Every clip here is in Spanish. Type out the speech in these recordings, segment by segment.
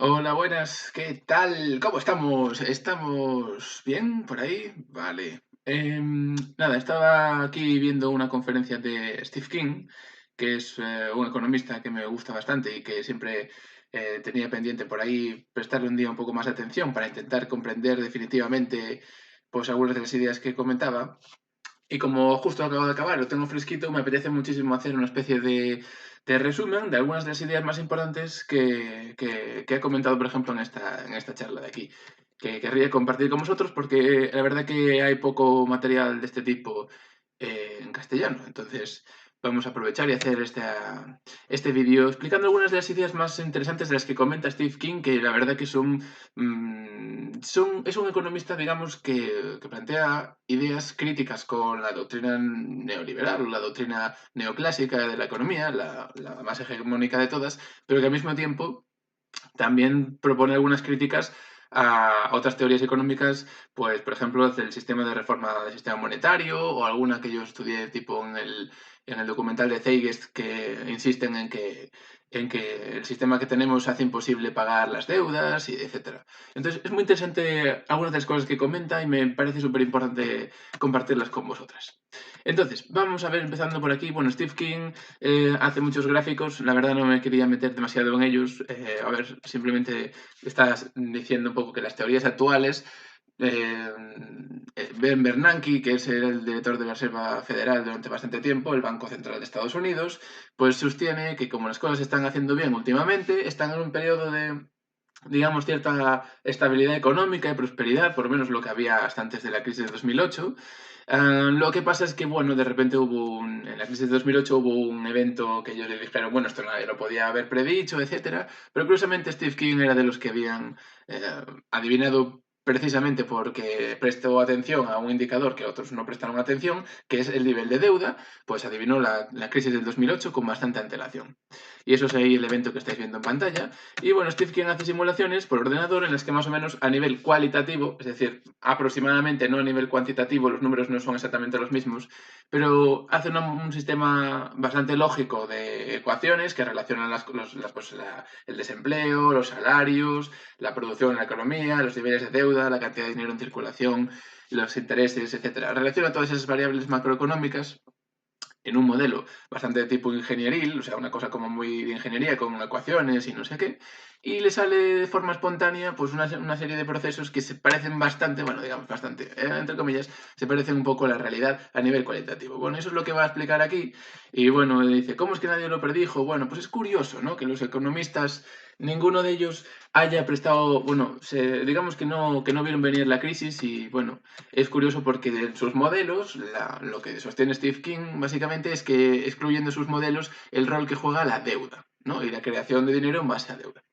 Hola, buenas, ¿qué tal? ¿Cómo estamos? ¿Estamos bien por ahí? Vale. Nada, estaba aquí viendo una conferencia de Steve King, que es un economista que me gusta bastante y que siempre tenía pendiente por ahí prestarle un día un poco más de atención para intentar comprender definitivamente pues algunas de las ideas que comentaba. Y como justo acabo de acabar, lo tengo fresquito, me apetece muchísimo hacer una especie de resumen de algunas de las ideas más importantes que he comentado, por ejemplo, en esta charla de aquí, que querría compartir con vosotros porque la verdad que hay poco material de este tipo en castellano. Entonces, vamos a aprovechar y hacer este vídeo explicando algunas de las ideas más interesantes de las que comenta Steve King, que la verdad que es un economista, digamos, que plantea ideas críticas con la doctrina neoliberal o la doctrina neoclásica de la economía, la más hegemónica de todas, pero que al mismo tiempo también propone algunas críticas a otras teorías económicas, pues por ejemplo del sistema de reforma del sistema monetario o alguna que yo estudié tipo en el documental de Zeitgeist que insisten en que el sistema que tenemos hace imposible pagar las deudas y etcétera. Entonces es muy interesante algunas de las cosas que comenta y me parece súper importante compartirlas con vosotras. Entonces, vamos a ver, empezando por aquí. Bueno, Steve King hace muchos gráficos, la verdad no me quería meter demasiado en ellos. A ver, simplemente estás diciendo un poco que las teorías actuales, eh, Ben Bernanke, que es el director de la Reserva Federal durante bastante tiempo, el Banco Central de Estados Unidos, pues sostiene que como las cosas se están haciendo bien últimamente, están en un periodo de, digamos, cierta estabilidad económica y prosperidad, por lo menos lo que había hasta antes de la crisis de 2008. Lo que pasa es que, bueno, de repente en la crisis de 2008 hubo un evento que ellos le dijeron, bueno, esto nadie lo podía haber predicho, etcétera, pero curiosamente Steve King era de los que habían adivinado precisamente porque prestó atención a un indicador que otros no prestaron atención, que es el nivel de deuda, pues adivinó la crisis del 2008 con bastante antelación. Y eso es ahí el evento que estáis viendo en pantalla. Y bueno, Steve King hace simulaciones por ordenador en las que más o menos a nivel cualitativo, es decir, aproximadamente, no a nivel cuantitativo, los números no son exactamente los mismos, pero hace un sistema bastante lógico de ecuaciones que relacionan el desempleo, los salarios, la producción en la economía, los niveles de deuda, la cantidad de dinero en circulación, los intereses, etcétera. Relaciona todas esas variables macroeconómicas en un modelo bastante de tipo ingenieril, o sea, una cosa como muy de ingeniería con ecuaciones y no sé qué, y le sale de forma espontánea pues una serie de procesos que se parecen bastante, bueno, digamos bastante, entre comillas, se parecen un poco a la realidad a nivel cualitativo. Bueno, eso es lo que va a explicar aquí, y bueno, dice, ¿cómo es que nadie lo predijo? Bueno, pues es curioso, ¿no? Que los economistas, ninguno de ellos haya prestado, bueno, digamos que no vieron venir la crisis y, bueno, es curioso porque en sus modelos, lo que sostiene Steve King básicamente es que excluyen de sus modelos el rol que juega la deuda, ¿no? Y la creación de dinero en base a deuda.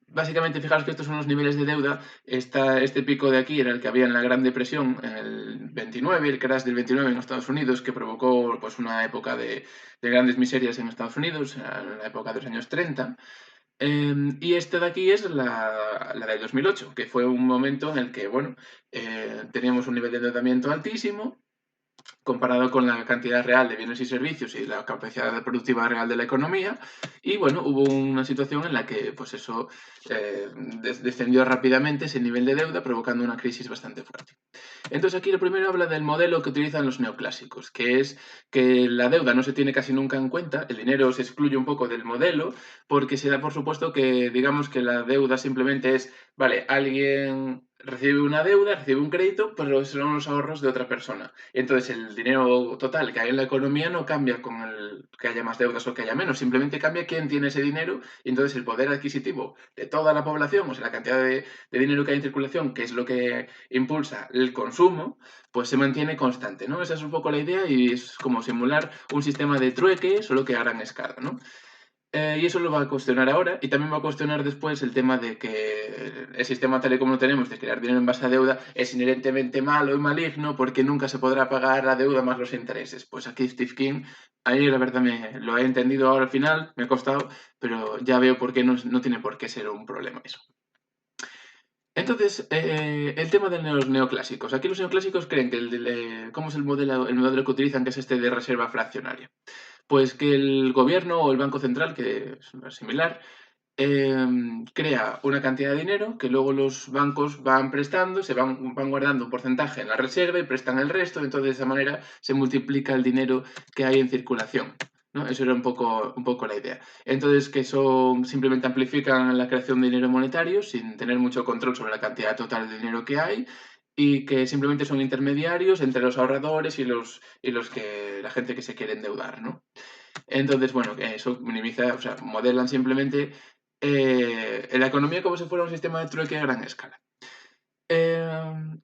Básicamente, fijaros que estos son los niveles de deuda. Este pico de aquí era el que había en la Gran Depresión en el 29, el crash del 29 en Estados Unidos, que provocó pues, una época de grandes miserias en Estados Unidos, en la época de los años 30. Y este de aquí es la del 2008, que fue un momento en el que, bueno, teníamos un nivel de endeudamiento altísimo, comparado con la cantidad real de bienes y servicios y la capacidad productiva real de la economía. Y bueno, hubo una situación en la que, pues eso, descendió rápidamente ese nivel de deuda, provocando una crisis bastante fuerte. Entonces aquí lo primero habla del modelo que utilizan los neoclásicos, que es que la deuda no se tiene casi nunca en cuenta, el dinero se excluye un poco del modelo, porque se da por supuesto que digamos que la deuda simplemente es, vale, alguien recibe una deuda, recibe un crédito, pero son los ahorros de otra persona. Entonces el dinero total que hay en la economía no cambia con el que haya más deudas o que haya menos, simplemente cambia quién tiene ese dinero y entonces el poder adquisitivo de toda la población, o sea, la cantidad de dinero que hay en circulación, que es lo que impulsa el consumo, pues se mantiene constante, ¿no? Esa es un poco la idea y es como simular un sistema de trueque, solo que a gran escala, ¿no? Y eso lo va a cuestionar ahora y también va a cuestionar después el tema de que el sistema tal y como lo tenemos de crear dinero en base a deuda es inherentemente malo y maligno porque nunca se podrá pagar la deuda más los intereses. Pues aquí Steve King, ahí la verdad me lo he entendido ahora al final, me ha costado, pero ya veo por qué no tiene por qué ser un problema eso. Entonces, el tema de los neoclásicos. Aquí los neoclásicos creen que ¿cómo es el modelo que utilizan, que es este de reserva fraccionaria? Pues que el gobierno o el Banco Central, que es similar, crea una cantidad de dinero que luego los bancos van prestando, van guardando un porcentaje en la reserva y prestan el resto, entonces de esa manera se multiplica el dinero que hay en circulación, ¿no? Eso era un poco la idea. Entonces, que eso simplemente amplifican la creación de dinero monetario sin tener mucho control sobre la cantidad total de dinero que hay y que simplemente son intermediarios entre los ahorradores y los que, la gente que se quiere endeudar, ¿no? Entonces, bueno, eso minimiza, o sea, modelan simplemente la economía como si fuera un sistema de trueque a gran escala. Eh,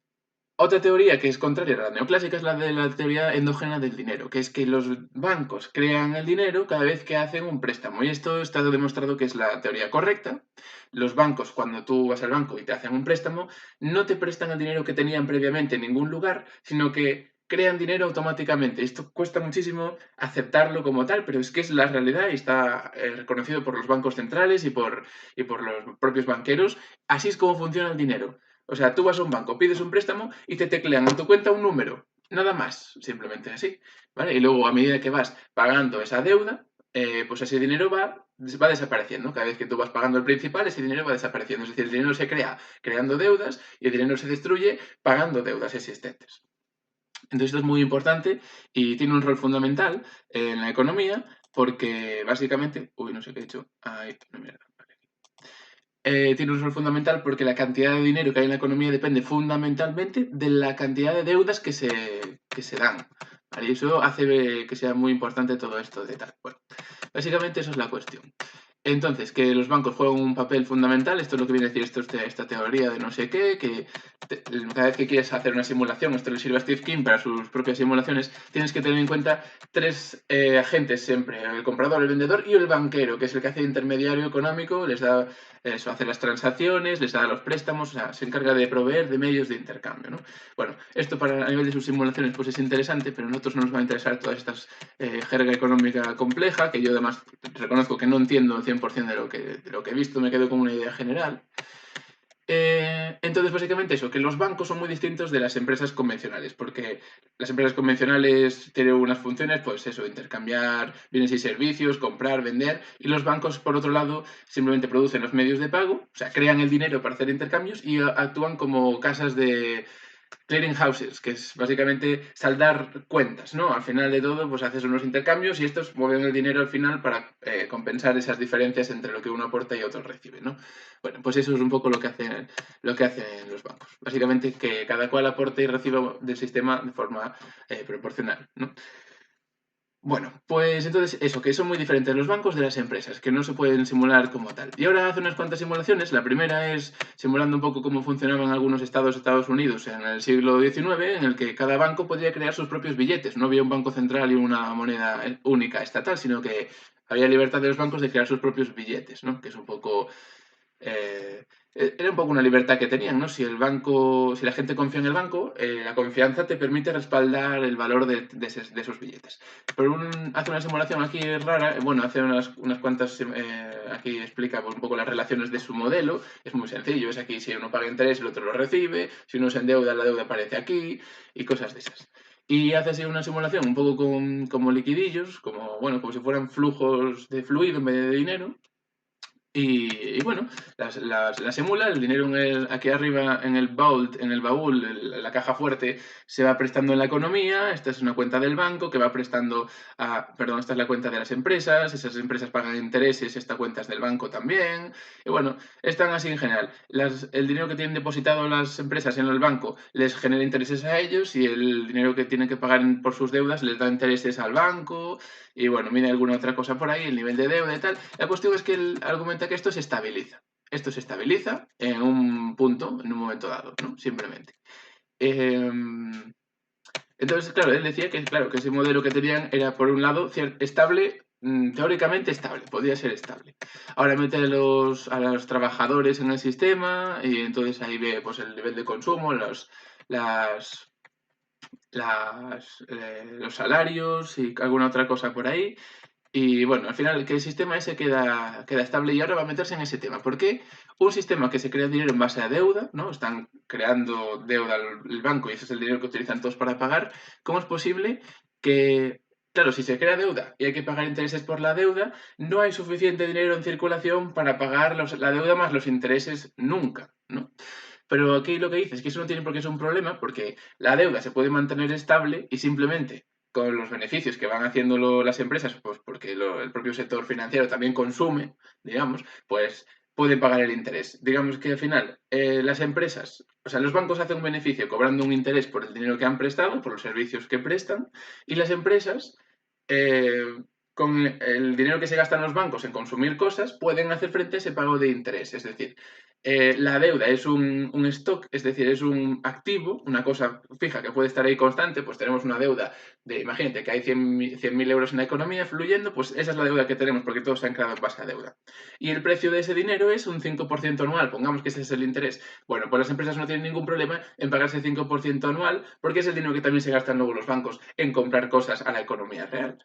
Otra teoría que es contraria a la neoclásica es la de la teoría endógena del dinero, que es que los bancos crean el dinero cada vez que hacen un préstamo. Y esto está demostrado que es la teoría correcta. Los bancos, cuando tú vas al banco y te hacen un préstamo, no te prestan el dinero que tenían previamente en ningún lugar, sino que crean dinero automáticamente. Esto cuesta muchísimo aceptarlo como tal, pero es que es la realidad y está reconocido por los bancos centrales y por los propios banqueros. Así es como funciona el dinero. O sea, tú vas a un banco, pides un préstamo y te teclean en tu cuenta un número. Nada más, simplemente así. ¿Vale? Y luego, a medida que vas pagando esa deuda, pues ese dinero va desapareciendo. Cada vez que tú vas pagando el principal, ese dinero va desapareciendo. Es decir, el dinero se crea creando deudas y el dinero se destruye pagando deudas existentes. Entonces, esto es muy importante y tiene un rol fundamental en la economía porque básicamente. Uy, no sé qué he hecho. Ahí, no, mierda. Tiene un rol fundamental porque la cantidad de dinero que hay en la economía depende fundamentalmente de la cantidad de deudas que se dan. ¿Vale? Y eso hace que sea muy importante todo esto de tal. Bueno, básicamente eso es la cuestión. Entonces, que los bancos juegan un papel fundamental, esto es lo que viene a decir esta teoría de no sé qué, que cada vez que quieres hacer una simulación, esto le sirve a Steve King para sus propias simulaciones, tienes que tener en cuenta tres agentes siempre, el comprador, el vendedor y el banquero, que es el que hace intermediario económico, les da eso, hace las transacciones, les da los préstamos, o sea, se encarga de proveer de medios de intercambio, ¿no? Bueno, esto a nivel de sus simulaciones pues es interesante, pero a nosotros no nos va a interesar todas estas jerga económica compleja, que yo además reconozco que no entiendo al 100% de lo que he visto, me quedo con una idea general. Entonces, básicamente eso, que los bancos son muy distintos de las empresas convencionales, porque las empresas convencionales tienen unas funciones, pues eso, intercambiar bienes y servicios, comprar, vender, y los bancos, por otro lado, simplemente producen los medios de pago, o sea, crean el dinero para hacer intercambios y actúan como casas de clearing houses, que es básicamente saldar cuentas, ¿no? Al final de todo, pues haces unos intercambios y estos mueven el dinero al final para compensar esas diferencias entre lo que uno aporta y otro recibe, ¿no? Bueno, pues eso es un poco lo que hacen los bancos. Básicamente que cada cual aporte y reciba del sistema de forma proporcional, ¿no? Bueno, pues entonces eso, que son muy diferentes los bancos de las empresas, que no se pueden simular como tal. Y ahora hace unas cuantas simulaciones. La primera es simulando un poco cómo funcionaban algunos estados de Estados Unidos en el siglo XIX, en el que cada banco podía crear sus propios billetes. No había un banco central y una moneda única estatal, sino que había libertad de los bancos de crear sus propios billetes, ¿no? Que es un poco eh, era un poco una libertad que tenían, ¿no? Si el banco, si la gente confía en el banco, la confianza te permite respaldar el valor de esos billetes. Pero hace una simulación aquí rara, bueno, hace unas cuantas, aquí explica pues, un poco las relaciones de su modelo, es muy sencillo, es aquí si uno paga interés, el otro lo recibe, si uno se endeuda, la deuda aparece aquí, y cosas de esas. Y hace así una simulación un poco como liquidillos, como, bueno, como si fueran flujos de fluido en vez de dinero, y bueno, las emula, el dinero aquí arriba en el vault, en el baúl, la caja fuerte, se va prestando en la economía. Esta es una cuenta del banco que va prestando perdón, esta es la cuenta de las empresas, esas empresas pagan intereses, esta cuenta es del banco también. Y bueno, están así en general. El dinero que tienen depositado las empresas en el banco les genera intereses a ellos y el dinero que tienen que pagar por sus deudas les da intereses al banco. Y bueno, mira alguna otra cosa por ahí, el nivel de deuda y tal. La cuestión es que él argumenta que esto se estabiliza. Esto se estabiliza en un punto, en un momento dado, ¿no? Simplemente. Em, entonces, claro, él decía que, claro, que ese modelo que tenían era, por un lado, estable, teóricamente estable, podía ser estable. Ahora mete a los trabajadores en el sistema y entonces ahí ve pues, el nivel de consumo, las, los salarios y alguna otra cosa por ahí. Y bueno, al final que el sistema ese queda estable y ahora va a meterse en ese tema. ¿Por qué un sistema que se crea dinero en base a deuda, ¿no? Están creando deuda el banco y ese es el dinero que utilizan todos para pagar. ¿Cómo es posible que Claro, si se crea deuda y hay que pagar intereses por la deuda, no hay suficiente dinero en circulación para pagar la deuda más los intereses nunca, ¿no? Pero aquí lo que dices es que eso no tiene por qué ser un problema, porque la deuda se puede mantener estable y simplemente con los beneficios que van haciendo las empresas, pues porque el propio sector financiero también consume, digamos, pues pueden pagar el interés. Digamos que al final las empresas, o sea, los bancos hacen un beneficio cobrando un interés por el dinero que han prestado, por los servicios que prestan, y las empresas, eh, con el dinero que se gastan los bancos en consumir cosas, pueden hacer frente a ese pago de interés. Es decir, la deuda es un stock, es decir, es un activo, una cosa fija que puede estar ahí constante, pues tenemos una deuda de, imagínate que hay 100.000 euros en la economía fluyendo, pues esa es la deuda que tenemos porque todos se han creado en base a deuda. Y el precio de ese dinero es un 5% anual, pongamos que ese es el interés. Bueno, pues las empresas no tienen ningún problema en pagar ese 5% anual porque es el dinero que también se gastan luego los bancos en comprar cosas a la economía real.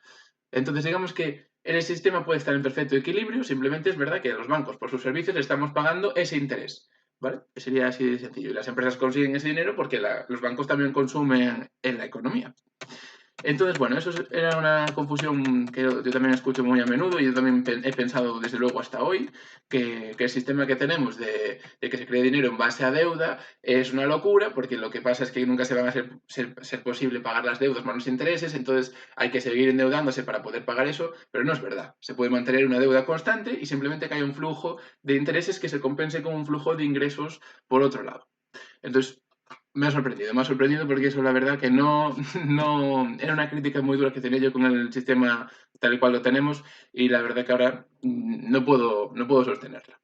Entonces, digamos que el sistema puede estar en perfecto equilibrio, simplemente es verdad que a los bancos por sus servicios le estamos pagando ese interés, ¿vale? Sería así de sencillo. Y las empresas consiguen ese dinero porque los bancos también consumen en la economía. Entonces, bueno, eso era una confusión que yo también escucho muy a menudo y yo también he pensado desde luego hasta hoy que el sistema que tenemos de que se cree dinero en base a deuda es una locura porque lo que pasa es que nunca se van a ser posible pagar las deudas más los intereses, entonces hay que seguir endeudándose para poder pagar eso, pero no es verdad. Se puede mantener una deuda constante y simplemente que haya un flujo de intereses que se compense con un flujo de ingresos por otro lado. Entonces, me ha sorprendido porque eso la verdad que no, no era una crítica muy dura que tenía yo con el sistema tal y cual lo tenemos y la verdad que ahora no puedo sostenerla.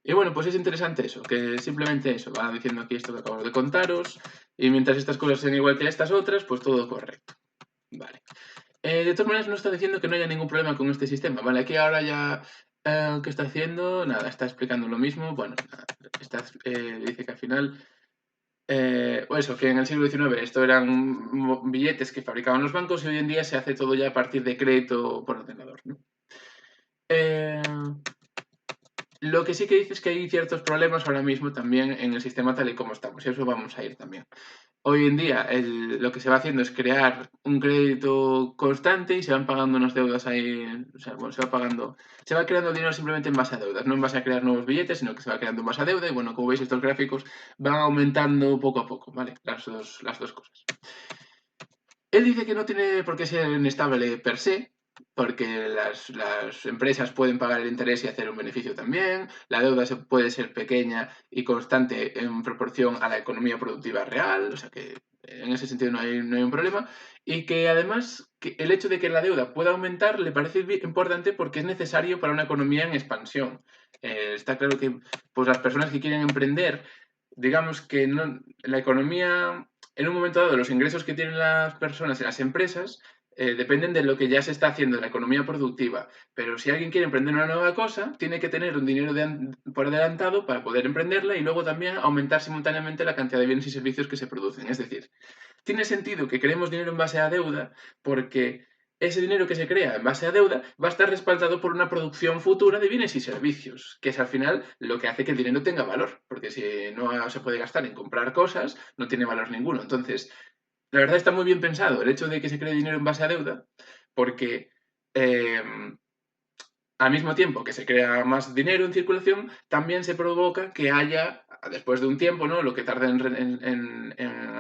Y bueno, pues es interesante eso, que simplemente eso, va diciendo aquí esto que acabo de contaros y mientras estas cosas sean igual que estas otras, pues todo correcto. Vale. De todas maneras, no está diciendo que no haya ningún problema con este sistema, ¿vale? Aquí ahora ya, ¿qué está haciendo? Nada, está explicando lo mismo. Bueno, nada, dice que al final o eso, que en el siglo XIX esto eran billetes que fabricaban los bancos y hoy en día se hace todo ya a partir de crédito por ordenador, ¿no? Eh, lo que sí que dice es que hay ciertos problemas ahora mismo también en el sistema tal y como estamos, y eso vamos a ir también. Hoy en día lo que se va haciendo es crear un crédito constante y se van pagando unas deudas ahí, o sea, bueno, se va creando dinero simplemente en base a deudas, no en base a crear nuevos billetes, sino que se va creando en base a deuda y bueno, como veis estos gráficos van aumentando poco a poco, ¿vale? Las dos cosas. Él dice que no tiene por qué ser inestable per se, porque las empresas pueden pagar el interés y hacer un beneficio también, la deuda puede ser pequeña y constante en proporción a la economía productiva real, o sea que en ese sentido no hay un problema, y que además el hecho de que la deuda pueda aumentar le parece importante porque es necesario para una economía en expansión. Está claro que pues, las personas que quieren emprender, digamos que la economía en un momento dado los ingresos que tienen las personas y las empresas dependen de lo que ya se está haciendo en la economía productiva. Pero si alguien quiere emprender una nueva cosa, tiene que tener un dinero por adelantado para poder emprenderla y luego también aumentar simultáneamente la cantidad de bienes y servicios que se producen. Es decir, tiene sentido que creemos dinero en base a deuda porque ese dinero que se crea en base a deuda va a estar respaldado por una producción futura de bienes y servicios, que es al final lo que hace que el dinero tenga valor, porque si no se puede gastar en comprar cosas, no tiene valor ninguno. Entonces, la verdad está muy bien pensado el hecho de que se cree dinero en base a deuda, porque eh, al mismo tiempo que se crea más dinero en circulación, también se provoca que haya, después de un tiempo, ¿no? Lo que tarda en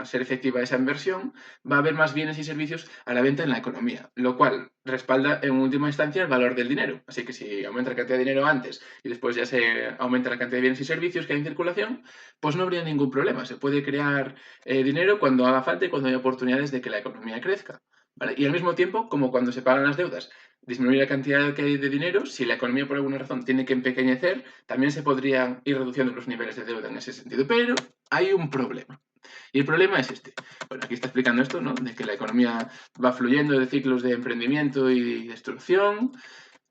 ser efectiva esa inversión, va a haber más bienes y servicios a la venta en la economía, lo cual respalda en última instancia el valor del dinero. Así que si aumenta la cantidad de dinero antes y después ya se aumenta la cantidad de bienes y servicios que hay en circulación, pues no habría ningún problema. Se puede crear dinero cuando haga falta y cuando haya oportunidades de que la economía crezca. ¿Vale? Y al mismo tiempo, como cuando se pagan las deudas, disminuir la cantidad que hay de dinero, si la economía por alguna razón tiene que empequeñecer, también se podrían ir reduciendo los niveles de deuda en ese sentido. Pero hay un problema. Y el problema es este. Bueno, aquí está explicando esto, ¿no? De que la economía va fluyendo de ciclos de emprendimiento y destrucción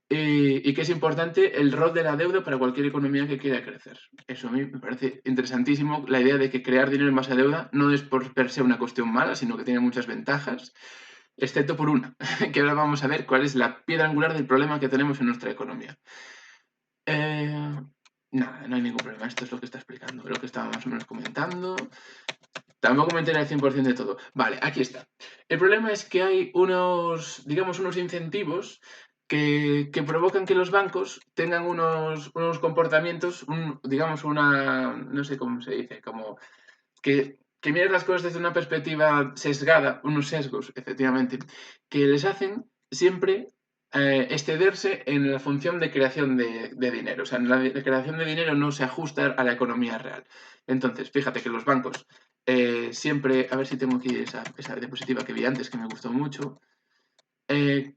y que es importante el rol de la deuda para cualquier economía que quiera crecer. Eso a mí me parece interesantísimo, la idea de que crear dinero en base a deuda no es por per se una cuestión mala, sino que tiene muchas ventajas, excepto por una, que ahora vamos a ver cuál es la piedra angular del problema que tenemos en nuestra economía. Nada, no hay ningún problema, esto es lo que está explicando, lo que estaba más o menos comentando. Tampoco me enteré al 100% de todo. Vale, aquí está. El problema es que hay unos, digamos, unos incentivos que provocan que los bancos tengan unos comportamientos, digamos, no sé cómo se dice, como que miren las cosas desde una perspectiva sesgada, unos sesgos, efectivamente, que les hacen siempre excederse en la función de creación de dinero. O sea, la creación de dinero no se ajusta a la economía real. Entonces, fíjate que los bancos siempre, a ver si tengo aquí esa diapositiva que vi antes, que me gustó mucho. Eh,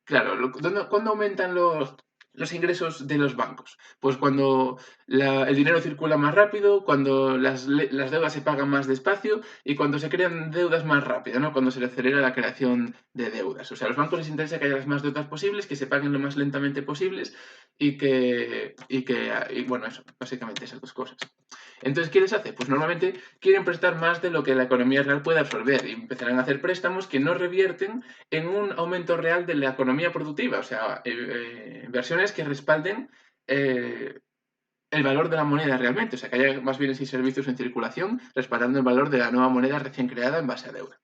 Claro, ¿cuándo aumentan los ingresos de los bancos? Pues cuando el dinero circula más rápido, cuando las deudas se pagan más despacio y cuando se crean deudas más rápido, ¿no? Cuando se le acelera la creación de deudas. O sea, a los bancos les interesa que haya las más deudas posibles, que se paguen lo más lentamente posibles y bueno, eso, básicamente esas dos cosas. Entonces, ¿qué les hace? Pues normalmente quieren prestar más de lo que la economía real puede absorber y empezarán a hacer préstamos que no revierten en un aumento real de la economía productiva, o sea, inversiones que respalden eh, el valor de la moneda realmente, o sea, que haya más bienes y servicios en circulación respaldando el valor de la nueva moneda recién creada en base a deuda.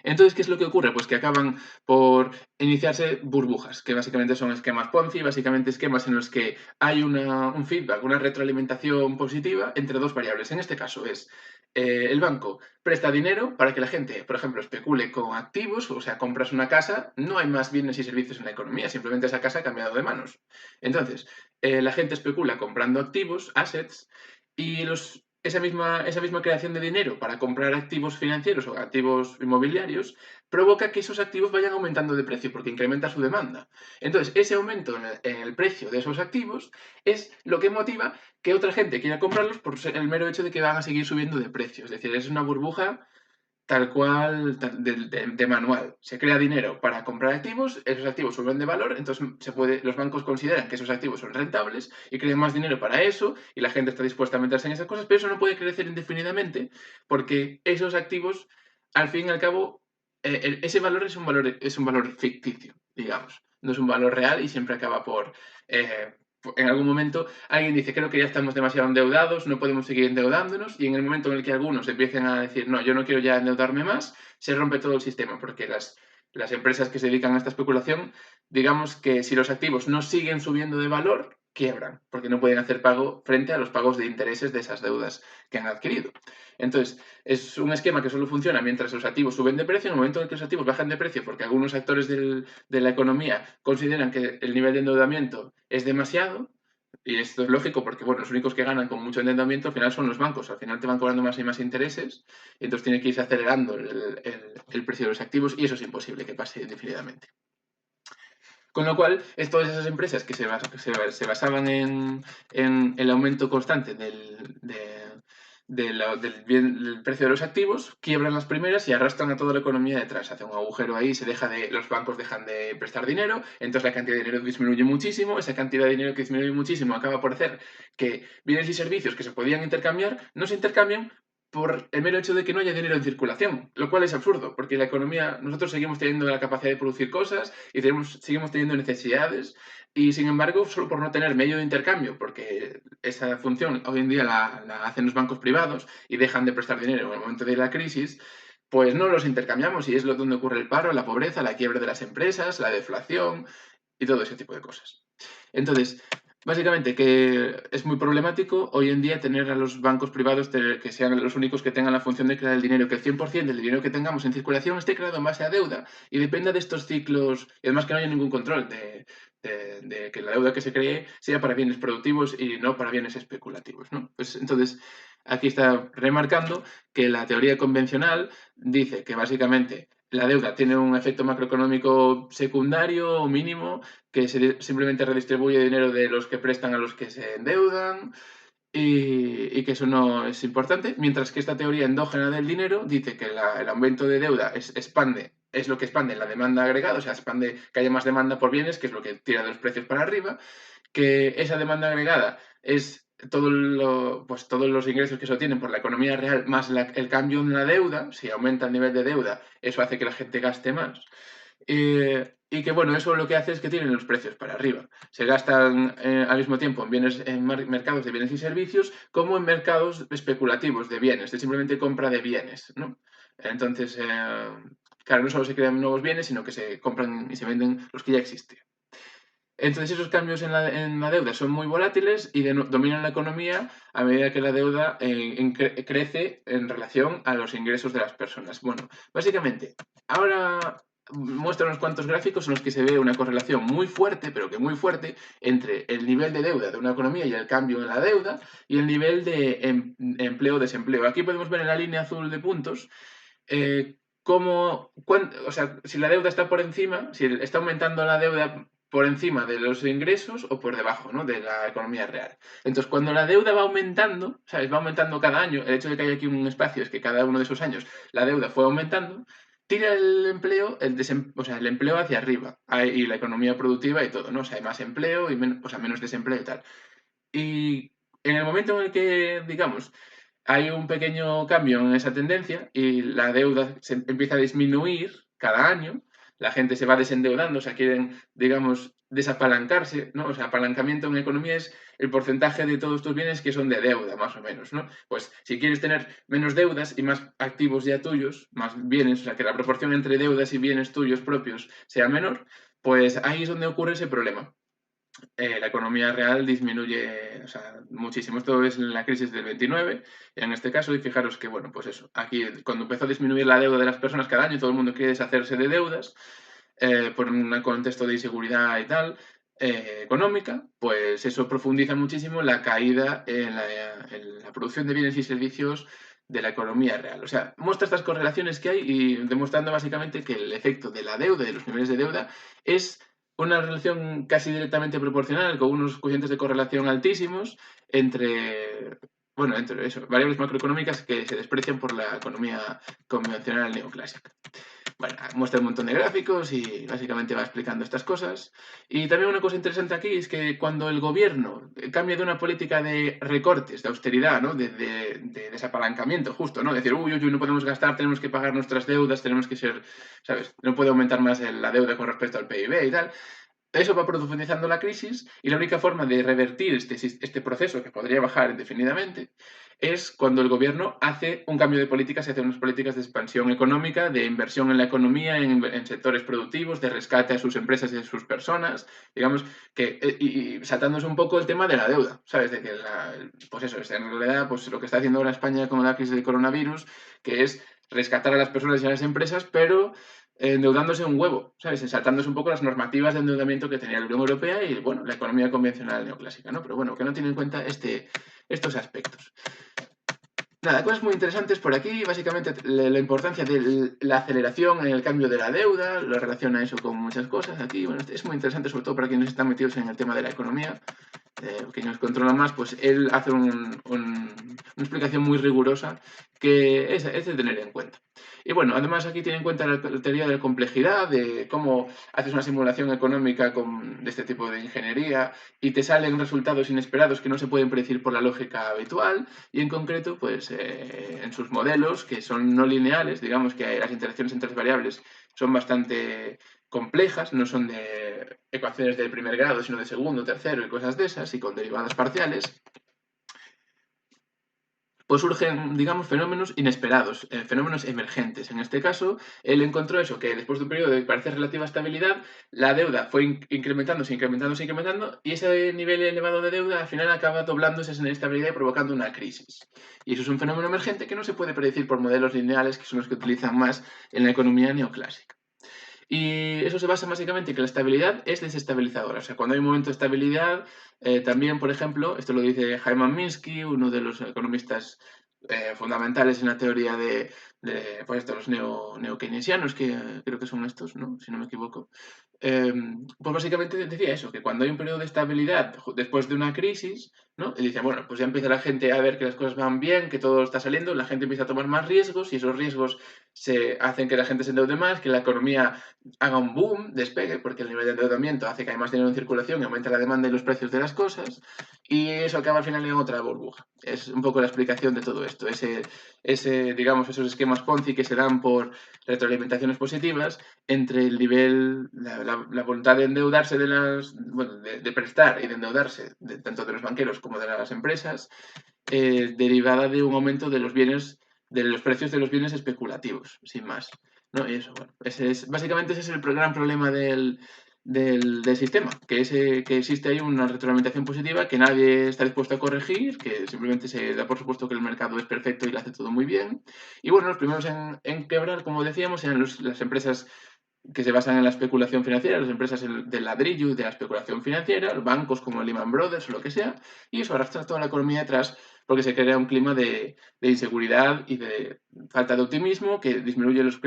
Entonces, ¿qué es lo que ocurre? Pues que acaban por iniciarse burbujas, que básicamente son esquemas Ponzi, básicamente esquemas en los que hay un feedback, una retroalimentación positiva entre dos variables. En este caso es el banco presta dinero para que la gente, por ejemplo, especule con activos, o sea, compras una casa, no hay más bienes y servicios en la economía, simplemente esa casa ha cambiado de manos. Entonces, la gente especula comprando activos, assets, y esa misma creación de dinero para comprar activos financieros o activos inmobiliarios provoca que esos activos vayan aumentando de precio porque incrementa su demanda. Entonces, ese aumento en el precio de esos activos es lo que motiva que otra gente quiera comprarlos por el mero hecho de que van a seguir subiendo de precio. Es decir, es una burbuja tal cual de manual. Se crea dinero para comprar activos, esos activos suben de valor, entonces los bancos consideran que esos activos son rentables y crean más dinero para eso y la gente está dispuesta a meterse en esas cosas, pero eso no puede crecer indefinidamente porque esos activos, al fin y al cabo, ese valor es un valor ficticio, digamos. No es un valor real y siempre acaba eh, en algún momento alguien dice, creo que ya estamos demasiado endeudados, no podemos seguir endeudándonos, y en el momento en el que algunos empiecen a decir, no, yo no quiero ya endeudarme más, se rompe todo el sistema, porque las empresas que se dedican a esta especulación, digamos que si los activos no siguen subiendo de valor, quiebran, porque no pueden hacer pago frente a los pagos de intereses de esas deudas que han adquirido. Entonces, es un esquema que solo funciona mientras los activos suben de precio. En el momento en que los activos bajan de precio, porque algunos actores de la economía consideran que el nivel de endeudamiento es demasiado, y esto es lógico porque, bueno, los únicos que ganan con mucho endeudamiento al final son los bancos. Al final te van cobrando más y más intereses y entonces tiene que irse acelerando el precio de los activos y eso es imposible que pase indefinidamente. Con lo cual, es todas esas empresas que se basaban en el aumento constante del precio de los activos, quiebran las primeras y arrastran a toda la economía detrás. Hace un agujero ahí, los bancos dejan de prestar dinero, entonces la cantidad de dinero disminuye muchísimo, esa cantidad de dinero que disminuye muchísimo acaba por hacer que bienes y servicios que se podían intercambiar no se intercambian por el mero hecho de que no haya dinero en circulación, lo cual es absurdo, porque la economía, nosotros seguimos teniendo la capacidad de producir cosas y seguimos teniendo necesidades, y sin embargo, solo por no tener medio de intercambio, porque esa función hoy en día la hacen los bancos privados y dejan de prestar dinero en el momento de la crisis, pues no los intercambiamos y es donde ocurre el paro, la pobreza, la quiebra de las empresas, la deflación y todo ese tipo de cosas. Entonces, básicamente que es muy problemático hoy en día tener a los bancos privados que sean los únicos que tengan la función de crear el dinero, que el 100% del dinero que tengamos en circulación esté creado en base a deuda y dependa de estos ciclos, y además que no haya ningún control de que la deuda que se cree sea para bienes productivos y no para bienes especulativos, ¿no? Pues entonces, aquí está remarcando que la teoría convencional dice que básicamente la deuda tiene un efecto macroeconómico secundario o mínimo que simplemente redistribuye dinero de los que prestan a los que se endeudan y que eso no es importante, mientras que esta teoría endógena del dinero dice que el aumento de deuda es lo que expande la demanda agregada, o sea, expande que haya más demanda por bienes, que es lo que tira de los precios para arriba, que esa demanda agregada es pues, todos los ingresos que se obtienen por la economía real más el cambio en la deuda. Si aumenta el nivel de deuda, eso hace que la gente gaste más. y que, bueno, eso lo que hace es que tienen los precios para arriba. Se gastan al mismo tiempo en bienes, en mercados de bienes y servicios, como en mercados especulativos de bienes, de simplemente compra de bienes, ¿no? Entonces, claro, no solo se crean nuevos bienes, sino que se compran y se venden los que ya existen. Entonces esos cambios en la deuda son muy volátiles y dominan la economía a medida que la deuda crece en relación a los ingresos de las personas. Bueno, básicamente, ahora muestro unos cuantos gráficos en los que se ve una correlación muy fuerte, pero que muy fuerte, entre el nivel de deuda de una economía y el cambio en la deuda y el nivel de empleo-desempleo. Aquí podemos ver en la línea azul de puntos o sea, si la deuda está por encima, si está aumentando la deuda por encima de los ingresos o por debajo, ¿no?, de la economía real. Entonces, cuando la deuda va aumentando, ¿sabes? Va aumentando cada año, el hecho de que haya aquí un espacio es que cada uno de esos años la deuda fue aumentando, tira el empleo, o sea, el empleo hacia arriba y la economía productiva y todo, ¿no? O sea, hay más empleo y menos desempleo y tal. Y en el momento en el que, digamos, hay un pequeño cambio en esa tendencia y la deuda se empieza a disminuir cada año, la gente se va desendeudando, o sea, quieren, digamos, desapalancarse, ¿no? O sea, apalancamiento en economía es el porcentaje de todos tus bienes que son de deuda, más o menos, ¿no? Pues si quieres tener menos deudas y más activos ya tuyos, más bienes, o sea, que la proporción entre deudas y bienes tuyos propios sea menor, pues ahí es donde ocurre ese problema. La economía real disminuye, o sea, muchísimo. Esto es la crisis del 29, en este caso, y fijaros que, bueno, pues eso, aquí cuando empezó a disminuir la deuda de las personas cada año, todo el mundo quiere deshacerse de deudas por un contexto de inseguridad y tal, económica, pues eso profundiza muchísimo la caída en la producción de bienes y servicios de la economía real. O sea, muestra estas correlaciones que hay y demostrando básicamente que el efecto de la deuda y de los niveles de deuda es una relación casi directamente proporcional, con unos coeficientes de correlación altísimos entre, bueno, entre eso, variables macroeconómicas que se desprecian por la economía convencional neoclásica. Bueno, muestra un montón de gráficos y básicamente va explicando estas cosas. Y también una cosa interesante aquí es que cuando el gobierno cambia de una política de recortes, de austeridad, ¿no?, de desapalancamiento, justo, ¿no? Decir, uy, no podemos gastar, tenemos que pagar nuestras deudas, tenemos que ser, ¿sabes? No puede aumentar más la deuda con respecto al PIB y tal. Eso va profundizando la crisis y la única forma de revertir este proceso, que podría bajar indefinidamente, es cuando el gobierno hace un cambio de políticas y hace unas políticas de expansión económica, de inversión en la economía, en sectores productivos, de rescate a sus empresas y a sus personas, digamos, que, y saltándose un poco el tema de la deuda, ¿sabes? De que, pues eso, es en realidad pues lo que está haciendo ahora España con la crisis del coronavirus, que es rescatar a las personas y a las empresas, pero endeudándose un huevo, ¿sabes? Saltándose un poco las normativas de endeudamiento que tenía la Unión Europea y, bueno, la economía convencional neoclásica, ¿no? Pero bueno, que no tiene en cuenta estos aspectos. Nada, cosas muy interesantes por aquí, básicamente la importancia de la aceleración en el cambio de la deuda, lo relaciona eso con muchas cosas aquí, bueno, es muy interesante sobre todo para quienes están metidos en el tema de la economía, quienes controlan más, pues él hace una explicación muy rigurosa que es de tener en cuenta. Y bueno, además aquí tiene en cuenta la teoría de la complejidad, de cómo haces una simulación económica de este tipo de ingeniería y te salen resultados inesperados que no se pueden predecir por la lógica habitual y en concreto, pues en sus modelos, que son no lineales, digamos que las interacciones entre las variables son bastante complejas, no son de ecuaciones de primer grado, sino de segundo, tercero y cosas de esas, y con derivadas parciales, pues surgen, digamos, fenómenos inesperados, fenómenos emergentes. En este caso, él encontró eso, que después de un periodo de parece relativa estabilidad, la deuda fue incrementándose, y ese nivel elevado de deuda al final acaba doblándose esa inestabilidad y provocando una crisis. Y eso es un fenómeno emergente que no se puede predecir por modelos lineales, que son los que utilizan más en la economía neoclásica. Y eso se basa básicamente en que la estabilidad es desestabilizadora. O sea, cuando hay un momento de estabilidad, también, por ejemplo, esto lo dice Hyman Minsky, uno de los economistas fundamentales en la teoría pues esto, los neo-keynesianos, que creo que son estos, ¿no?, si no me equivoco. Pues básicamente decía eso, que cuando hay un periodo de estabilidad después de una crisis, ¿no?, y dice, bueno, pues ya empieza la gente a ver que las cosas van bien, que todo está saliendo, la gente empieza a tomar más riesgos y esos riesgos se hacen que la gente se endeude más, que la economía haga un boom, despegue, porque el nivel de endeudamiento hace que haya más dinero en circulación y aumenta la demanda y los precios de las cosas, y eso acaba al final en otra burbuja. Es un poco la explicación de todo esto, digamos, esos esquemas sistemas Ponzi que se dan por retroalimentaciones positivas entre el nivel, la voluntad de endeudarse de prestar y de endeudarse tanto de los banqueros como de las empresas, derivada de un aumento de los bienes, de los precios de los bienes especulativos, sin más. ¿No? Y eso, bueno, básicamente ese es el gran problema del sistema, que existe ahí una retroalimentación positiva que nadie está dispuesto a corregir, que simplemente se da por supuesto que el mercado es perfecto y lo hace todo muy bien. Y bueno, los primeros en quebrar, como decíamos, eran las empresas que se basan en la especulación financiera, las empresas del ladrillo y de la especulación financiera, los bancos como Lehman Brothers o lo que sea, y eso arrastra toda la economía detrás porque se crea un clima de inseguridad y de falta de optimismo que disminuye los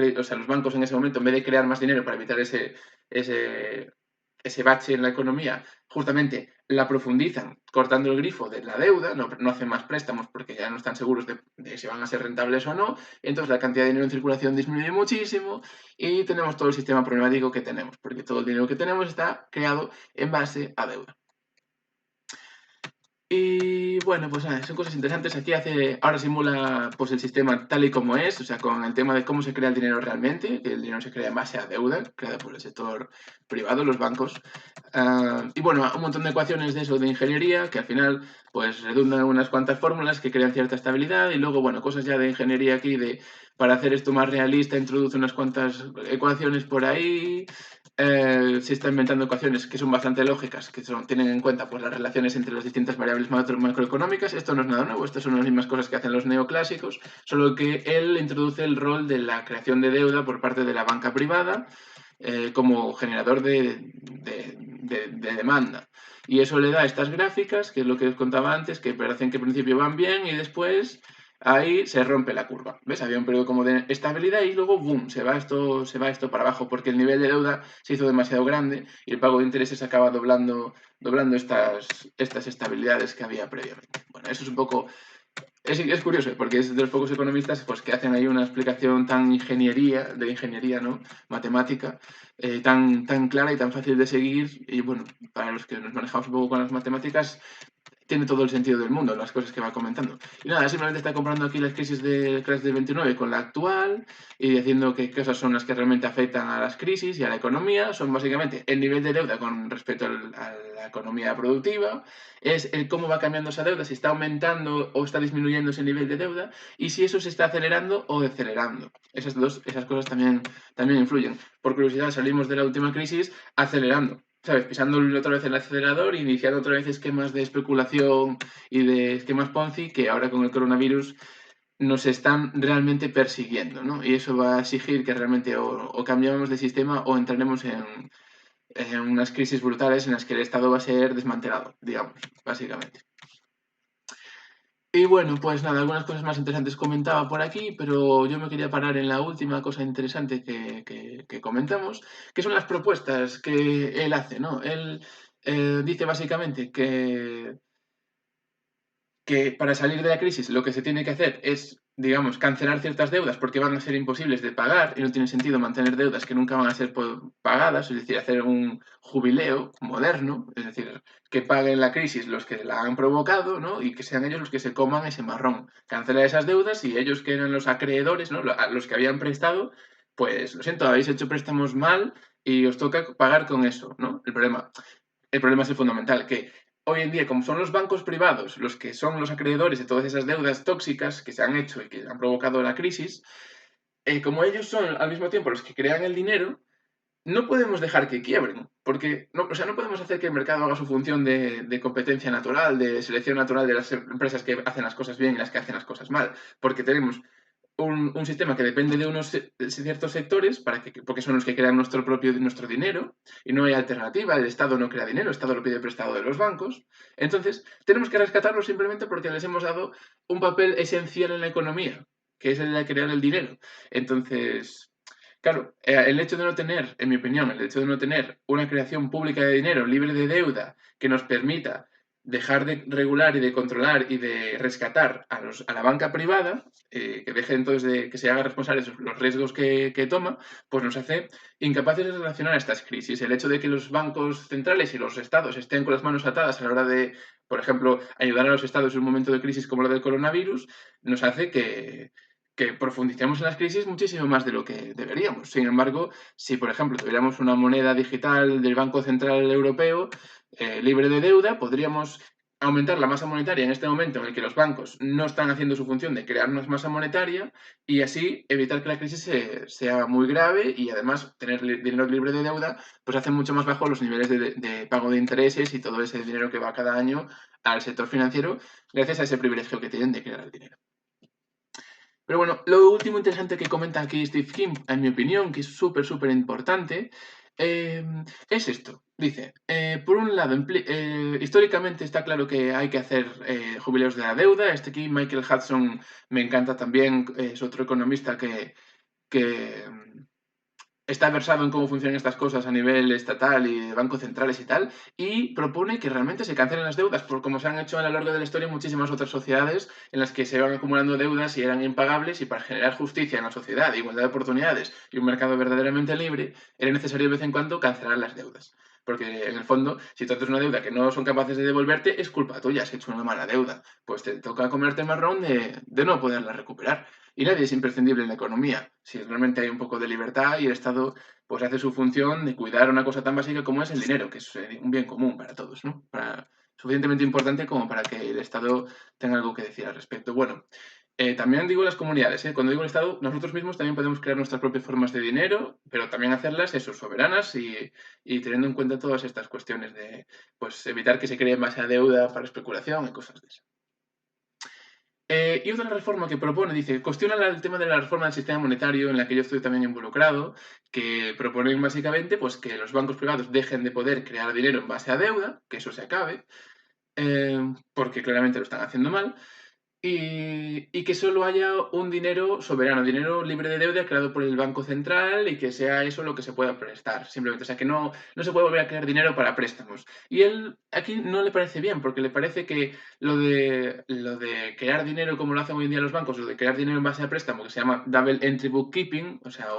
bancos en ese momento, en vez de crear más dinero para evitar ese, ese bache en la economía, justamente la profundizan cortando el grifo de la deuda, no hacen más préstamos porque ya no están seguros de si van a ser rentables o no, entonces la cantidad de dinero en circulación disminuye muchísimo y tenemos todo el sistema problemático que tenemos, porque todo el dinero que tenemos está creado en base a deuda. Y bueno, pues nada, son cosas interesantes. Ahora simula pues el sistema tal y como es, o sea, con el tema de cómo se crea el dinero realmente, que el dinero se crea en base a deuda, creada por el sector privado, los bancos. Y bueno, un montón de ecuaciones de eso, de ingeniería, que al final pues redundan en unas cuantas fórmulas que crean cierta estabilidad y luego, bueno, cosas ya de ingeniería aquí de para hacer esto más realista introduce unas cuantas ecuaciones por ahí, se está inventando ecuaciones que son bastante lógicas, tienen en cuenta pues, las relaciones entre las distintas variables macroeconómicas. Esto no es nada nuevo, estas son las mismas cosas que hacen los neoclásicos, solo que él introduce el rol de la creación de deuda por parte de la banca privada como generador de demanda. Y eso le da estas gráficas, que es lo que os contaba antes, que parecen que al principio van bien y después ahí se rompe la curva. ¿Ves? Había un periodo como de estabilidad y luego, ¡boom!, se va esto para abajo porque el nivel de deuda se hizo demasiado grande y el pago de intereses acaba doblando estas estabilidades que había previamente. Bueno, eso es un poco es curioso, porque es de los pocos economistas pues, que hacen ahí una explicación de ingeniería, ¿no? Matemática, tan clara y tan fácil de seguir. Y bueno, para los que nos manejamos un poco con las matemáticas, tiene todo el sentido del mundo las cosas que va comentando. Y nada, simplemente está comparando aquí las crisis del crash del 29 con la actual y diciendo qué cosas son las que realmente afectan a las crisis y a la economía. Son básicamente el nivel de deuda con respecto a la economía productiva, es el cómo va cambiando esa deuda, si está aumentando o está disminuyendo ese nivel de deuda y si eso se está acelerando o decelerando. Esas cosas también influyen. Por curiosidad, salimos de la última crisis acelerando. ¿Sabes? Pisando otra vez el acelerador, iniciando otra vez esquemas de especulación y de esquemas Ponzi que ahora con el coronavirus nos están realmente persiguiendo, ¿no? Y eso va a exigir que realmente o cambiamos de sistema o entraremos en unas crisis brutales en las que el Estado va a ser desmantelado, digamos, básicamente. Y bueno, pues nada, algunas cosas más interesantes comentaba por aquí, pero yo me quería parar en la última cosa interesante que comentamos, que son las propuestas que él hace, ¿no? Él dice básicamente que para salir de la crisis lo que se tiene que hacer es, digamos, cancelar ciertas deudas porque van a ser imposibles de pagar y no tiene sentido mantener deudas que nunca van a ser pagadas, es decir, hacer un jubileo moderno, es decir, que paguen la crisis los que la han provocado, ¿no? Y que sean ellos los que se coman ese marrón. Cancelar esas deudas y ellos que eran los acreedores, ¿no? Los que habían prestado, pues lo siento, habéis hecho préstamos mal y os toca pagar con eso, ¿no? El problema es el fundamental, que hoy en día, como son los bancos privados los que son los acreedores de todas esas deudas tóxicas que se han hecho y que han provocado la crisis, como ellos son al mismo tiempo los que crean el dinero, no podemos dejar que quiebren, porque no, o sea, no podemos hacer que el mercado haga su función de competencia natural, de selección natural de las empresas que hacen las cosas bien y las que hacen las cosas mal, porque tenemos un sistema que depende de unos ciertos sectores porque son los que crean nuestro dinero y no hay alternativa, el Estado no crea dinero, el Estado lo pide prestado de los bancos. Entonces, tenemos que rescatarlos simplemente porque les hemos dado un papel esencial en la economía, que es el de crear el dinero. Entonces, claro, el hecho de no tener, en mi opinión, el hecho de no tener una creación pública de dinero libre de deuda que nos permita dejar de regular y de controlar y de rescatar a la banca privada, que deje entonces de que se haga responsable de los riesgos que toma, pues nos hace incapaces de relacionar estas crisis. El hecho de que los bancos centrales y los estados estén con las manos atadas a la hora de, por ejemplo, ayudar a los estados en un momento de crisis como la del coronavirus, nos hace que profundicemos en las crisis muchísimo más de lo que deberíamos. Sin embargo, si, por ejemplo, tuviéramos una moneda digital del Banco Central Europeo libre de deuda, podríamos aumentar la masa monetaria en este momento en el que los bancos no están haciendo su función de crear más masa monetaria y así evitar que la crisis sea muy grave y además tener dinero libre de deuda pues hace mucho más bajo los niveles de pago de intereses y todo ese dinero que va cada año al sector financiero gracias a ese privilegio que tienen de crear el dinero. Pero bueno, lo último interesante que comenta aquí Steve Kim, en mi opinión, que es súper importante, es esto. Dice, por un lado, históricamente está claro que hay que hacer jubileos de la deuda. Este aquí, Michael Hudson, me encanta también, es otro economista que está versado en cómo funcionan estas cosas a nivel estatal y de bancos centrales y tal, y propone que realmente se cancelen las deudas, por como se han hecho a lo largo de la historia en muchísimas otras sociedades en las que se van acumulando deudas y eran impagables, y para generar justicia en la sociedad, igualdad de oportunidades y un mercado verdaderamente libre, era necesario de vez en cuando cancelar las deudas. Porque en el fondo, si tú haces una deuda que no son capaces de devolverte, es culpa tuya, has hecho una mala deuda. Pues te toca comerte marrón de no poderla recuperar. Y nadie es imprescindible en la economía. Si realmente hay un poco de libertad y el Estado pues hace su función de cuidar una cosa tan básica como es el dinero, que es un bien común para todos, ¿no? Suficientemente importante como para que el Estado tenga algo que decir al respecto. Bueno, también digo las comunidades, ¿eh? Cuando digo el Estado, nosotros mismos también podemos crear nuestras propias formas de dinero, pero también hacerlas eso, soberanas y teniendo en cuenta todas estas cuestiones de pues, evitar que se cree más deuda para especulación y cosas de eso. Y otra reforma que propone, dice, cuestiona el tema de la reforma del sistema monetario en la que yo estoy también involucrado, que proponen básicamente pues, que los bancos privados dejen de poder crear dinero en base a deuda, que eso se acabe, porque claramente lo están haciendo mal, y que solo haya un dinero soberano, dinero libre de deuda creado por el Banco Central y que sea eso lo que se pueda prestar, simplemente. O sea, que no se puede volver a crear dinero para préstamos. Y él aquí no le parece bien, porque le parece que lo de crear dinero como lo hacen hoy en día los bancos, lo de crear dinero en base a préstamo, que se llama Double Entry Bookkeeping, o sea,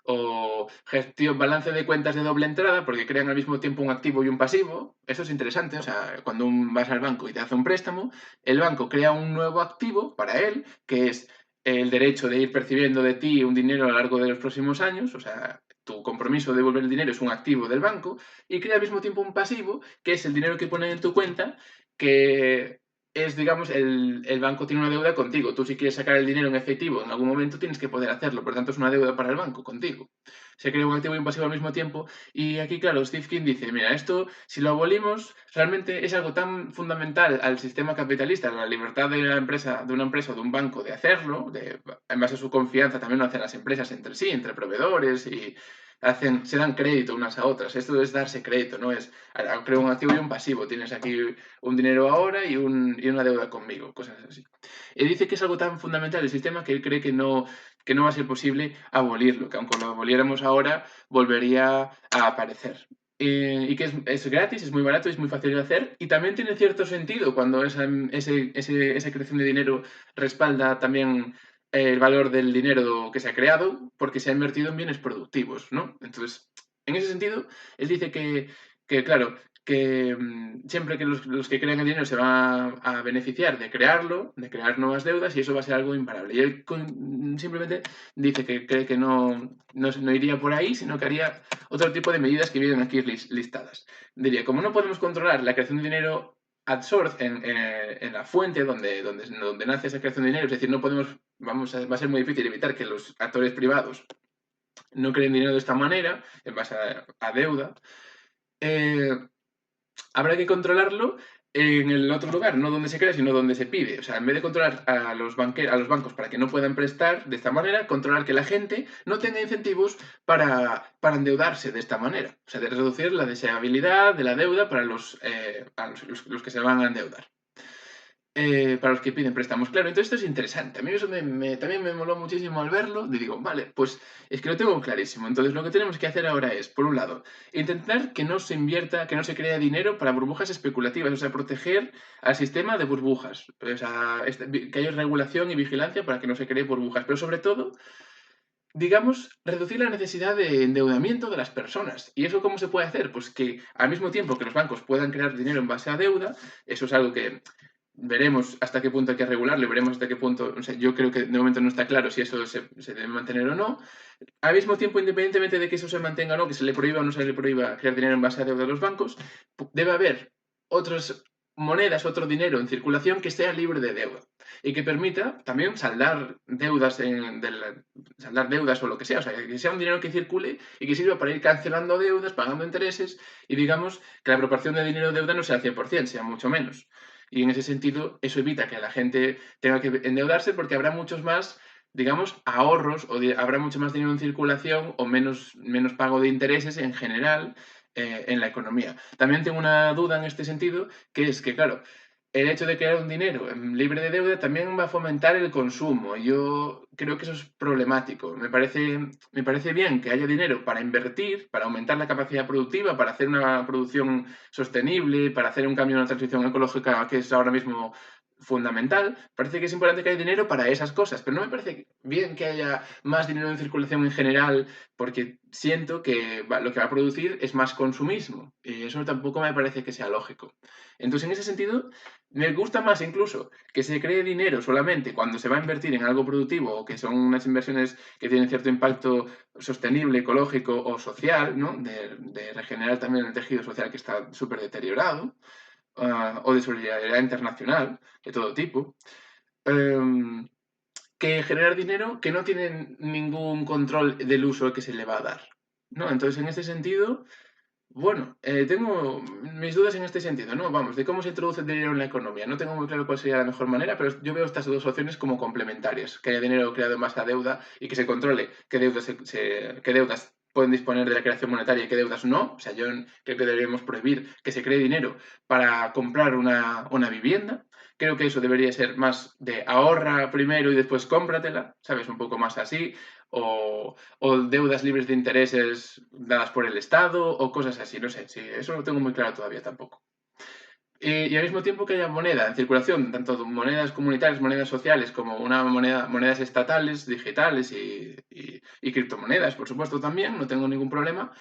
o gestión, balance de cuentas de doble entrada, porque crean al mismo tiempo un activo y un pasivo. Eso es interesante, o sea, cuando vas al banco y te hace un préstamo, el banco crea un nuevo activo para él, que es el derecho de ir percibiendo de ti un dinero a lo largo de los próximos años, o sea, tu compromiso de devolver el dinero es un activo del banco, y crea al mismo tiempo un pasivo, que es el dinero que ponen en tu cuenta, que es, digamos, el banco tiene una deuda contigo. Tú si quieres sacar el dinero en efectivo en algún momento tienes que poder hacerlo, por lo tanto es una deuda para el banco contigo. Se crea un activo y un pasivo al mismo tiempo y aquí, claro, Steve King dice, mira, esto si lo abolimos realmente es algo tan fundamental al sistema capitalista, a la libertad de la empresa, de una empresa o de un banco de hacerlo, en base a su confianza también lo hacen las empresas entre sí, entre proveedores y se dan crédito unas a otras. Esto es darse crédito, no es creo un activo y un pasivo. Tienes aquí un dinero ahora y una deuda conmigo, cosas así. Y dice que es algo tan fundamental el sistema que él cree que no va a ser posible abolirlo, que aunque lo aboliéramos ahora, volvería a aparecer. Y que es gratis, es muy barato, es muy fácil de hacer y también tiene cierto sentido cuando esa creación de dinero respalda también el valor del dinero que se ha creado porque se ha invertido en bienes productivos, ¿no? Entonces, en ese sentido, él dice que claro, que siempre que los que crean el dinero se van a beneficiar de crearlo, de crear nuevas deudas, y eso va a ser algo imparable. Y él simplemente dice que cree que no iría por ahí, sino que haría otro tipo de medidas que vienen aquí listadas. Diría, como no podemos controlar la creación de dinero ad source en la fuente donde nace esa creación de dinero, es decir, no podemos, va a ser muy difícil evitar que los actores privados no creen dinero de esta manera, en base a deuda, eh, habrá que controlarlo en el otro lugar, no donde se crea, sino donde se pide. O sea, en vez de controlar a los bancos para que no puedan prestar de esta manera, controlar que la gente no tenga incentivos para endeudarse de esta manera. O sea, de reducir la deseabilidad de la deuda para los que se van a endeudar. Para los que piden préstamos, claro. Entonces esto es interesante. A mí eso también me moló muchísimo al verlo. Y digo, vale, pues es que lo tengo clarísimo. Entonces lo que tenemos que hacer ahora es, por un lado, intentar que no se invierta, que no se crea dinero para burbujas especulativas, o sea, proteger al sistema de burbujas. O sea, que haya regulación y vigilancia para que no se cree burbujas. Pero sobre todo, digamos, reducir la necesidad de endeudamiento de las personas. ¿Y eso cómo se puede hacer? Pues que al mismo tiempo que los bancos puedan crear dinero en base a deuda, eso es algo que veremos hasta qué punto hay que regularlo y veremos hasta qué punto, o sea, yo creo que de momento no está claro si eso se debe mantener o no. Al mismo tiempo, independientemente de que eso se mantenga o no, que se le prohíba o no se le prohíba crear dinero en base a deuda de los bancos, debe haber otras monedas, otro dinero en circulación que sea libre de deuda y que permita también saldar deudas o lo que sea que sea un dinero que circule y que sirva para ir cancelando deudas, pagando intereses y digamos que la proporción de dinero de deuda no sea al 100%, sea mucho menos. Y en ese sentido, eso evita que la gente tenga que endeudarse porque habrá muchos más, digamos, ahorros o habrá mucho más dinero en circulación o menos pago de intereses en general en la economía. También tengo una duda en este sentido, que es que, claro, el hecho de crear un dinero libre de deuda también va a fomentar el consumo. Yo creo que eso es problemático. Me parece bien que haya dinero para invertir, para aumentar la capacidad productiva, para hacer una producción sostenible, para hacer un cambio en una transición ecológica que es ahora mismo fundamental. Parece que es importante que haya dinero para esas cosas, pero no me parece bien que haya más dinero en circulación en general, porque siento que lo que va a producir es más consumismo. Y eso tampoco me parece que sea lógico. Entonces, en ese sentido, me gusta más incluso que se cree dinero solamente cuando se va a invertir en algo productivo o que son unas inversiones que tienen cierto impacto sostenible, ecológico o social, ¿no? De regenerar también el tejido social que está súper deteriorado, o de solidaridad internacional de todo tipo, em, que generar dinero que no tienen ningún control del uso que se le va a dar, ¿no? Entonces, en ese sentido, bueno, tengo mis dudas en este sentido, ¿no? Vamos, de cómo se introduce el dinero en la economía. No tengo muy claro cuál sería la mejor manera, pero yo veo estas dos opciones como complementarias. Que haya dinero creado en base a deuda y que se controle qué deudas pueden disponer de la creación monetaria y qué deudas no. O sea, yo creo que deberíamos prohibir que se cree dinero para comprar una vivienda. Creo que eso debería ser más de ahorra primero y después cómpratela, ¿sabes? Un poco más así. O deudas libres de intereses dadas por el Estado o cosas así, no sé, sí, eso no lo tengo muy claro todavía tampoco. Y al mismo tiempo que haya moneda en circulación, tanto monedas comunitarias, monedas sociales, como monedas estatales, digitales y criptomonedas, por supuesto también, no tengo ningún problema,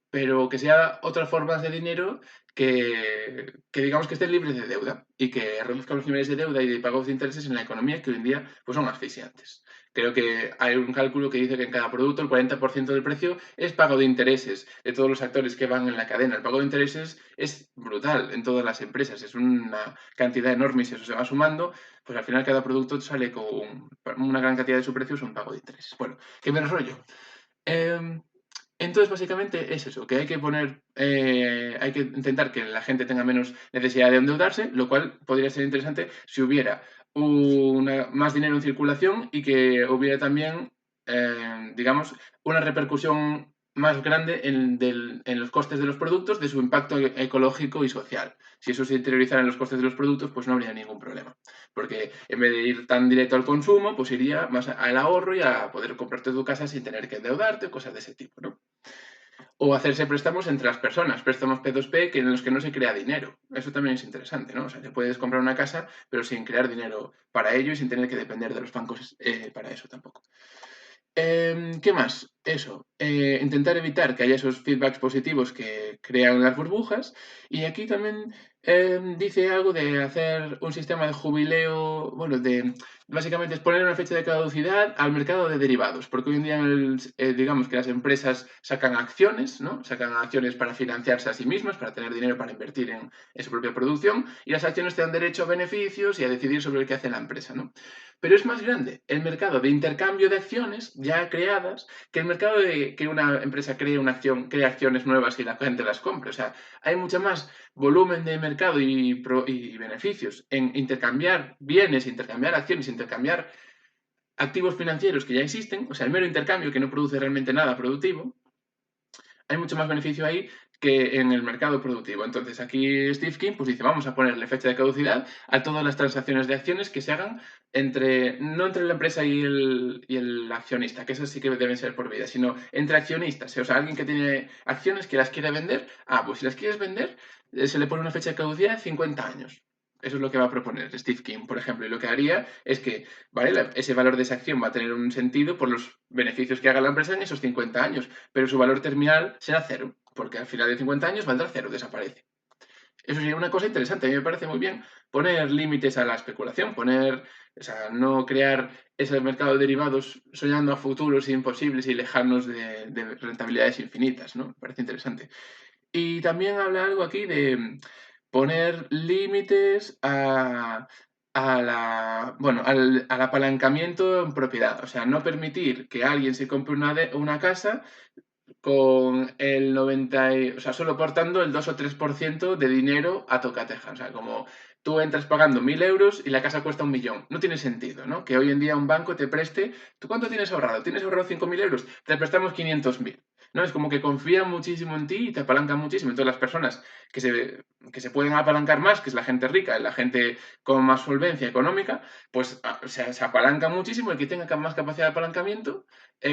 pero que sea otras formas de dinero que digamos que estén libres de deuda y que reduzcan los niveles de deuda y de pagos de intereses en la economía que hoy en día pues, son asfixiantes. Creo que hay un cálculo que dice que en cada producto el 40% del precio es pago de intereses de todos los actores que van en la cadena. El pago de intereses es brutal en todas las empresas, es una cantidad enorme y si eso se va sumando, pues al final cada producto sale con una gran cantidad de su precio es un pago de intereses. Bueno, que me enrollo. Em, entonces, básicamente es eso, que hay que intentar que la gente tenga menos necesidad de endeudarse, lo cual podría ser interesante si hubiera más dinero en circulación y que hubiera también, digamos, una repercusión más grande en los costes de los productos, de su impacto ecológico y social. Si eso se interiorizara en los costes de los productos, pues no habría ningún problema. Porque en vez de ir tan directo al consumo, pues iría más al ahorro y a poder comprarte tu casa sin tener que endeudarte o cosas de ese tipo, ¿no? O hacerse préstamos entre las personas, préstamos P2P en los que no se crea dinero. Eso también es interesante, ¿no? O sea, que puedes comprar una casa, pero sin crear dinero para ello y sin tener que depender de los bancos para eso tampoco. ¿Qué más? Eso, intentar evitar que haya esos feedbacks positivos que crean las burbujas. Y aquí también dice algo de hacer un sistema de jubileo, bueno, básicamente es poner una fecha de caducidad al mercado de derivados, porque hoy en día digamos que las empresas sacan acciones, ¿no? Sacan acciones para financiarse a sí mismas, para tener dinero para invertir en su propia producción, y las acciones te dan derecho a beneficios y a decidir sobre el que hace la empresa, ¿no? Pero es más grande el mercado de intercambio de acciones ya creadas que el mercado de que una empresa cree una acción, crea acciones nuevas y la gente las compre. O sea, hay mucho más volumen de mercado y beneficios en intercambiar bienes, intercambiar acciones, intercambiar activos financieros que ya existen, o sea, el mero intercambio que no produce realmente nada productivo, hay mucho más beneficio ahí que en el mercado productivo. Entonces, aquí Steve King pues dice, vamos a ponerle fecha de caducidad a todas las transacciones de acciones que se hagan no entre la empresa y el accionista, que esas sí que deben ser por vida, sino entre accionistas. O sea, alguien que tiene acciones que las quiere vender, pues si las quieres vender, se le pone una fecha de caducidad de 50 años. Eso es lo que va a proponer Steve King, por ejemplo. Y lo que haría es que, ¿vale? Ese valor de esa acción va a tener un sentido por los beneficios que haga la empresa en esos 50 años, pero su valor terminal será cero, porque al final de 50 años valdrá cero, desaparece. Eso sería una cosa interesante. A mí me parece muy bien poner límites a la especulación, o sea, no crear ese mercado de derivados soñando a futuros imposibles y lejanos de rentabilidades infinitas, ¿no? Me parece interesante. Y también habla algo aquí de poner límites al apalancamiento en propiedad. O sea, no permitir que alguien se compre una casa con el 90, o sea, solo aportando el 2 o 3% de dinero a tocateja. O sea, como tú entras pagando 1.000 euros y la casa cuesta 1.000.000. No tiene sentido, ¿no? Que hoy en día un banco te preste. ¿Tú cuánto tienes ahorrado? ¿Tienes ahorrado 5.000 euros? Te prestamos 500.000. ¿No? Es como que confían muchísimo en ti y te apalancan muchísimo. Entonces, las personas que se pueden apalancar más, que es la gente rica, la gente con más solvencia económica, pues se apalanca muchísimo. El que tenga más capacidad de apalancamiento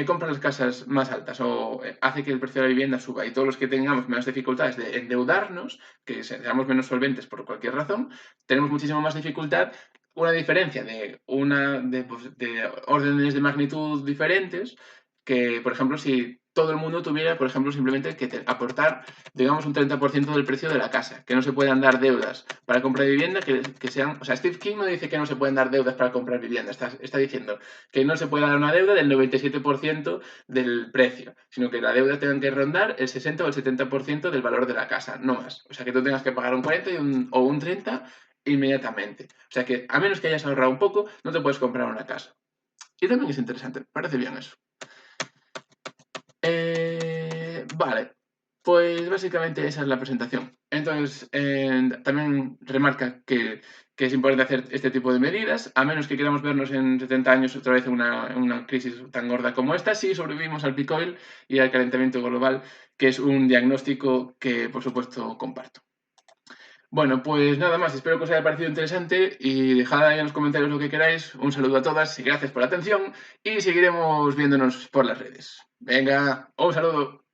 compra las casas más altas o hace que el precio de la vivienda suba, y todos los que tengamos menos dificultades de endeudarnos, que seamos menos solventes por cualquier razón, tenemos muchísimo más dificultad. Una diferencia de órdenes de magnitud diferentes, que por ejemplo si todo el mundo tuviera, por ejemplo, simplemente que aportar, digamos, un 30% del precio de la casa, que no se puedan dar deudas para comprar vivienda, que sean, o sea, Steve King no dice que no se pueden dar deudas para comprar vivienda, está diciendo que no se puede dar una deuda del 97% del precio, sino que la deuda tenga que rondar el 60 o el 70% del valor de la casa, no más. O sea, que tú tengas que pagar un 40 o un 30 inmediatamente. O sea, que a menos que hayas ahorrado un poco, no te puedes comprar una casa. Y también es interesante, parece bien eso. Vale, pues básicamente esa es la presentación. Entonces, también remarca que es importante hacer este tipo de medidas, a menos que queramos vernos en 70 años otra vez en una crisis tan gorda como esta, si sobrevivimos al peak oil y al calentamiento global, que es un diagnóstico que, por supuesto, comparto. Bueno, pues nada más, espero que os haya parecido interesante y dejad ahí en los comentarios lo que queráis. Un saludo a todas y gracias por la atención y seguiremos viéndonos por las redes. Venga, un saludo.